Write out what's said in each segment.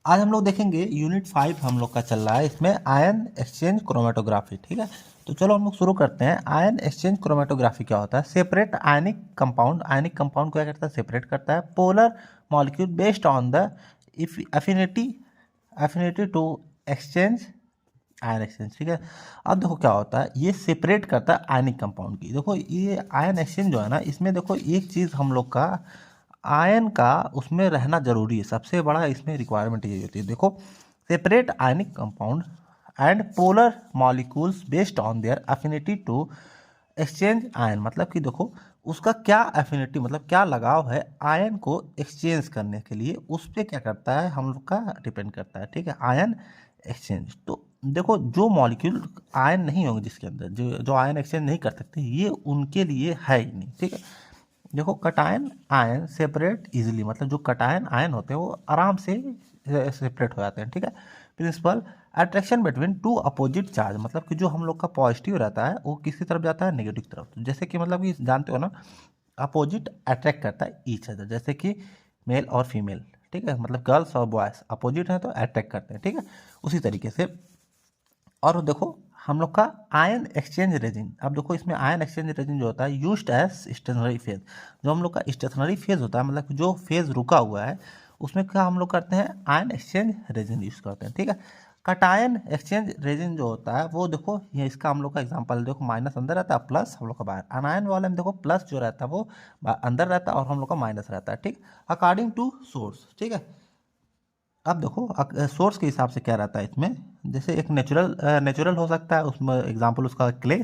आज हम लोग देखेंगे यूनिट 5 हम लोग का चल रहा है, इसमें आयन एक्सचेंज क्रोमेटोग्राफी। ठीक है, तो चलो हम लोग शुरू करते हैं। आयन एक्सचेंज क्रोमेटोग्राफी क्या होता है? Separate ionic compound, ionic compound को क्या करता है? सेपरेट करता है। Polar molecule based on the affinity affinity to exchange ion exchange. ठीक है, अब देखो क्या होता है, ये सेपरेट करता है आयनिक कंपाउंड की। देखो ये आयन एक्सचेंज जो है ना, इसमें देखो एक चीज़ हम लोग का आयन का उसमें रहना जरूरी है, सबसे बड़ा इसमें रिक्वायरमेंट यही होती है। देखो, separate ionic compound and polar molecules based on their affinity to exchange ion. मतलब कि देखो उसका क्या एफिनिटी, मतलब क्या लगाव है आयन को एक्सचेंज करने के लिए, उस पर क्या करता है हम लोग का डिपेंड करता है। ठीक है, आयन एक्सचेंज। तो देखो जो मॉलिक्यूल आयन नहीं होंगे, जिसके अंदर जो जो आयन एक्सचेंज नहीं कर सकते, ये उनके लिए है ही नहीं। ठीक है, देखो कटायन आयन सेपरेट इजीली, मतलब जो कटायन आयन होते हैं वो आराम से सेपरेट हो जाते हैं। ठीक है, principle attraction between two opposite charge, मतलब कि जो हम लोग का पॉजिटिव रहता है वो किसकी तरफ जाता है? नेगेटिव की तरफ। जैसे कि मतलब कि जानते हो ना, अपोजिट अट्रैक्ट करता है ईच अदर, जैसे कि मेल और फीमेल। ठीक है, मतलब गर्ल्स और बॉयज अपोजिट है तो अट्रैक्ट करते हैं। ठीक है, उसी तरीके से। और देखो हम लोग का आयन एक्सचेंज रेजिन, अब देखो इसमें आयन एक्सचेंज रेजिन जो होता है यूज्ड एज स्टेशनरी फेज, जो हम लोग का स्टेशनरी फेज होता है, मतलब कि जो फेज रुका हुआ है, उसमें क्या हम लोग करते हैं? आयन एक्सचेंज रेजिन यूज करते हैं। ठीक है, कटायन एक्सचेंज रेजिन जो होता है वो देखो, ये इसका हम लोग का एग्जांपल देखो, माइनस अंदर रहता है, प्लस हम लोग का बाहर। अनायन वाले में देखो प्लस जो रहता है वो अंदर रहता है और हम लोग का माइनस रहता है। ठीक, अकॉर्डिंग टू सोर्स। ठीक है, अब देखो सोर्स के हिसाब से क्या रहता है इसमें, जैसे एक नेचुरल हो सकता है, उसमें एग्जांपल उसका क्ले,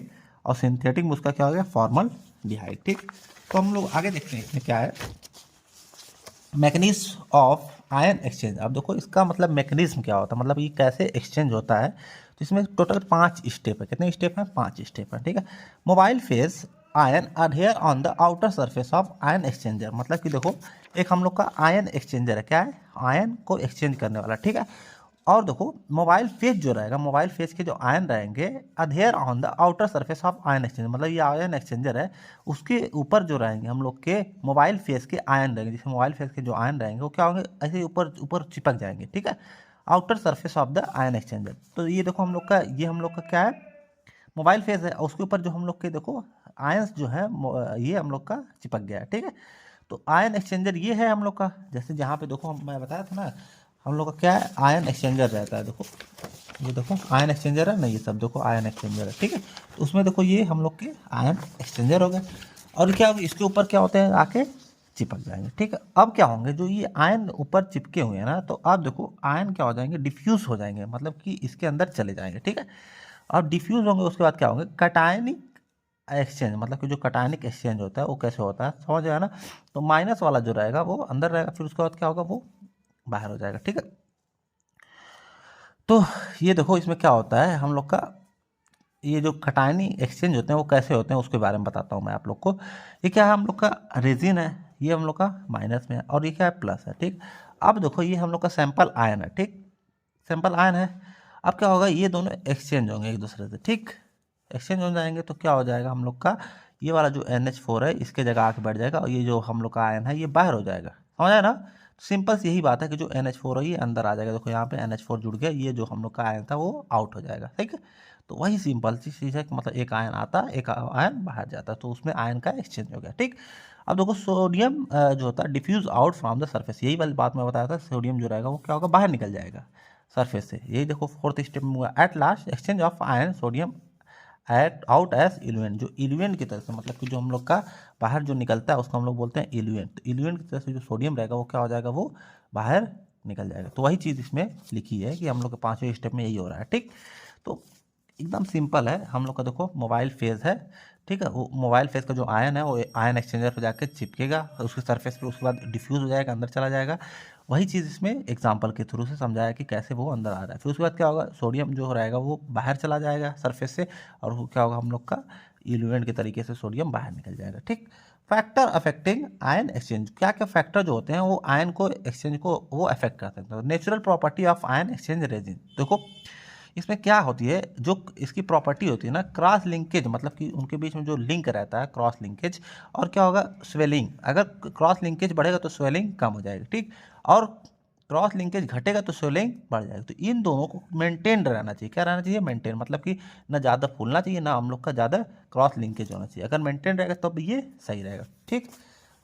और सिंथेटिक में उसका क्या हो गया? फॉर्मल डिहाइड। ठीक, तो हम लोग आगे देखते हैं इसमें क्या है, मैकेनिज्म ऑफ आयन एक्सचेंज। अब देखो इसका मतलब मैकेनिज्म क्या होता है, मतलब ये कैसे एक्सचेंज होता है। तो इसमें टोटल 5 स्टेप है। कितने स्टेप हैं? 5 स्टेप है। ठीक है, mobile phase ion adhere on the outer surface of ion exchanger, मतलब कि देखो एक हम लोग का आयन एक्सचेंजर है, क्या है? आयन को एक्सचेंज करने वाला। ठीक है, और देखो मोबाइल फेज जो रहेगा, मोबाइल फेज के जो आयन रहेंगे अधेयर on the outer surface of ion exchanger, मतलब ये आयन एक्सचेंजर है, उसके ऊपर जो रहेंगे हम लोग के मोबाइल फेज के आयन रहेंगे, जिसमें मोबाइल फेज के जो आयन रहेंगे वो क्या होंगे? ऐसे ऊपर ऊपर चिपक जाएंगे। ठीक है, outer surface of the ion exchanger. तो ये देखो हम लोग का, ये हम लोग का क्या है? मोबाइल फेज है, और उसके ऊपर जो हम लोग के देखो आयंस जो है ये हम लोग का चिपक गया है। ठीक है, तो आयन एक्सचेंजर ये है हम लोग का, जैसे जहाँ पे देखो मैं बताया था ना, हम लोग का क्या है? आयन एक्सचेंजर रहता है। देखो ये देखो आयन एक्सचेंजर है ना, ये सब देखो आयन एक्सचेंजर है। ठीक है, तो उसमें देखो ये हम लोग के आयन एक्सचेंजर हो गए, और क्या इसके ऊपर क्या होते हैं? आके चिपक जाएंगे। ठीक है, अब क्या होंगे? जो ये आयन ऊपर चिपके हुए हैं ना, तो अब देखो आयन क्या हो जाएंगे? डिफ्यूज हो जाएंगे, मतलब कि इसके अंदर चले जाएंगे। ठीक है, और डिफ्यूज होंगे, उसके बाद क्या होंगे? कटायनिक एक्सचेंज, मतलब कि जो कटायनिक एक्सचेंज होता है वो कैसे होता है, समझ आया ना? तो माइनस वाला जो रहेगा वो अंदर रहेगा, फिर उसके बाद क्या होगा? वो बाहर हो जाएगा। ठीक है, तो ये देखो इसमें क्या होता है हम लोग का, ये जो कटायनी एक्सचेंज होते हैं वो कैसे होते हैं उसके बारे में बताता हूँ मैं आप लोग को। ये क्या है? हम लोग का रेजिन है, ये हम लोग का माइनस में है, और ये क्या है? प्लस है। ठीक, अब देखो ये हम लोग का सैंपल आयन है। ठीक, सैंपल आयन है। अब क्या होगा? ये दोनों एक्सचेंज होंगे एक दूसरे से। ठीक, एक्सचेंज हो जाएंगे तो क्या हो जाएगा हम लोग का? ये वाला जो NH4 है इसके जगह आके बैठ जाएगा, और ये जो हम लोग का आयन है ये बाहर हो जाएगा। समझ आया ना? सिंपल सी यही बात है कि जो NH4 है ये अंदर आ जाएगा। देखो यहाँ पे NH4 जुड़ गया, ये जो हम लोग का आयन था वो आउट हो जाएगा। ठीक है, तो वही सिंपल सी चीज़ है कि मतलब एक आयन आता एक आयन बाहर जाता, तो उसमें आयन का एक्सचेंज हो गया। ठीक, अब देखो सोडियम जो होता है diffuse out from the surface, यही वाली बात मैं बताया था, सोडियम जो रहेगा वो क्या होगा? बाहर निकल जाएगा सरफेस से। यही देखो फोर्थ स्टेप में हुआ। At last exchange of ion sodium at out as eluent, जो इल्यूएंट की तरफ से, मतलब कि जो हम लोग का बाहर जो निकलता है उसको हम लोग बोलते हैं इल्यूएंट। तो इल्यूएंट की तरफ से जो सोडियम रहेगा वो क्या हो जाएगा? वो बाहर निकल जाएगा। तो वही चीज़ इसमें लिखी है कि हम लोग के 5वें स्टेप में यही हो रहा है। ठीक, तो एकदम सिंपल है। हम लोग का देखो मोबाइल फेज है। ठीक है, वो मोबाइल फेज का जो आयन है वो आयन एक्सचेंजर पर जाकर चिपकेगा उसके सरफेस पे, उसके बाद डिफ्यूज हो जाएगा, अंदर चला जाएगा। वही चीज़ इसमें एग्जाम्पल के थ्रू से समझाया कि कैसे वो अंदर आ रहा है। फिर उसके बाद क्या होगा? सोडियम जो रहेगा वो बाहर चला जाएगा सरफेस से, और वो क्या होगा? हम लोग का इल्यूएंट के तरीके से सोडियम बाहर निकल जाएगा। ठीक, फैक्टर अफेक्टिंग आयन एक्सचेंज, क्या क्या फैक्टर जो होते हैं वो आयन को एक्सचेंज को वो अफेक्ट करते हैं। तो natural property of ion exchange resin, देखो इसमें क्या होती है, जो इसकी प्रॉपर्टी होती है ना, क्रॉस लिंकेज, मतलब कि उनके बीच में जो लिंक रहता है क्रॉस लिंकेज, और क्या होगा? स्वेलिंग। अगर क्रॉस लिंकेज बढ़ेगा तो स्वेलिंग कम हो जाएगी। ठीक, और क्रॉस लिंकेज घटेगा तो स्वेलिंग बढ़ जाएगी। तो इन दोनों को मेंटेन रहना चाहिए। क्या रहना चाहिए? मेंटेन, मतलब कि ना ज़्यादा फूलना चाहिए ना हम लोग का ज़्यादा क्रॉस लिंकेज होना चाहिए। अगर मेंटेन रहेगा तब ये सही रहेगा। ठीक।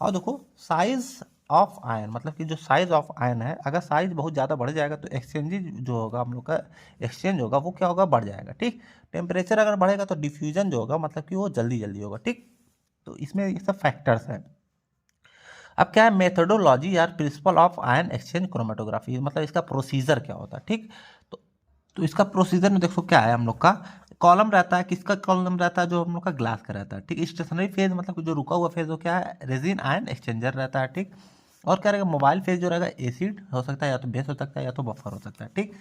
और देखो साइज ऑफ आयन, मतलब कि जो साइज ऑफ आयन है, अगर साइज बहुत ज़्यादा बढ़ जाएगा तो एक्सचेंज जो होगा हम लोग का एक्सचेंज होगा वो क्या होगा? बढ़ जाएगा। ठीक। टेम्परेचर अगर बढ़ेगा तो डिफ्यूजन जो होगा मतलब कि वो जल्दी जल्दी होगा। ठीक। तो इसमें ये सब फैक्टर्स हैं। अब क्या है? मेथडोलॉजी यार principle of ion exchange chromatography, मतलब इसका प्रोसीजर क्या होता है। ठीक। तो इसका प्रोसीजर में देखो क्या है, हम लोग का कॉलम रहता है। किसका कॉलम रहता है? जो हम लोग का ग्लास का रहता है। ठीक। स्टेशनरी फेज मतलब कि जो रुका हुआ फेज वो क्या है? रेजिन आयन एक्सचेंजर रहता है। ठीक। और क्या रहेगा? मोबाइल फेज जो रहेगा एसिड हो सकता है, या तो बेस हो सकता है, या तो बफर हो सकता है। ठीक।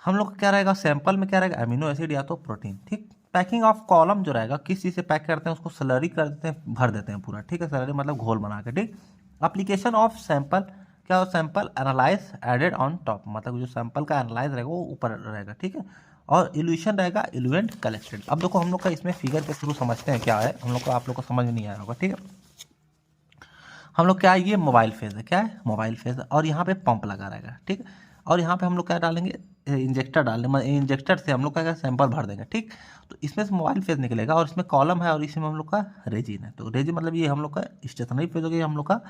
हम लोग का क्या रहेगा? सैंपल में क्या रहेगा? अमीनो एसिड या तो प्रोटीन। ठीक। पैकिंग ऑफ कॉलम जो रहेगा किस चीज़ से पैक करते हैं? उसको स्लरी कर देते हैं, भर देते हैं पूरा। ठीक है। स्लरी मतलब घोल बना के। ठीक। एप्लीकेशन ऑफ सैंपल क्या हो? Sample analyse added on top, मतलब जो सैंपल का एनालाइज रहेगा वो ऊपर रहेगा। ठीक है। और इल्यूशन रहेगा इल्यूएंट कलेक्टेड। अब देखो हम लोग का इसमें फिगर के थ्रू समझते हैं क्या है। हम लोग को, आप लोग को समझ में नहीं आया होगा। ठीक है। हम लोग क्या है? ये मोबाइल फेज है। क्या है? मोबाइल फेज है। और यहाँ पे पंप लगा रहेगा। ठीक है। और यहाँ पे हम लोग क्या डालेंगे? इंजेक्टर डाल देंगे। इंजेक्टर से हम लोग क्या सैंपल भर देंगे। ठीक। तो इसमें से मोबाइल फेज निकलेगा और इसमें कॉलम है और इसमें हम लोग का रेजिन है। तो रेजिन मतलब ये हम लोग का स्टेशनरी फेज हो गया, हम लोग का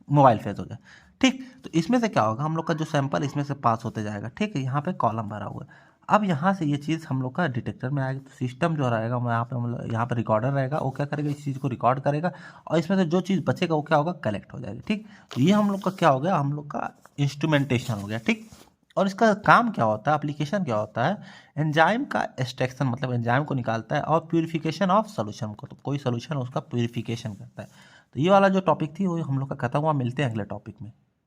मोबाइल फेज हो गया। ठीक। तो इसमें से क्या होगा? हम लोग का जो सैंपल इसमें से पास होते जाएगा। ठीक है। यहाँ पे कॉलम भरा हुआ है। अब यहाँ से ये चीज़ हम लोग का डिटेक्टर में आएगा। तो सिस्टम जो रहेगा वो यहाँ पे मतलब यहाँ पे रिकॉर्डर रहेगा, वो क्या करेगा? इस चीज़ को रिकॉर्ड करेगा और इसमें से जो चीज़ बचेगा वो क्या होगा? कलेक्ट हो जाएगा। ठीक। तो ये हम लोग का क्या हो गया? हम लोग का इंस्ट्रूमेंटेशन हो गया। ठीक। और इसका काम क्या होता है? एप्लीकेशन क्या होता है? एंजाइम का एक्सट्रैक्शन, मतलब एंजाइम को निकालता है, और प्यूरिफिकेशन ऑफ सोल्यूशन को, तो कोई सोल्यूशन उसका प्यूरिफिकेशन करता है। तो ये वाला जो टॉपिक थी वो हम लोग का खत्म हुआ। मिलते हैं अगले टॉपिक में।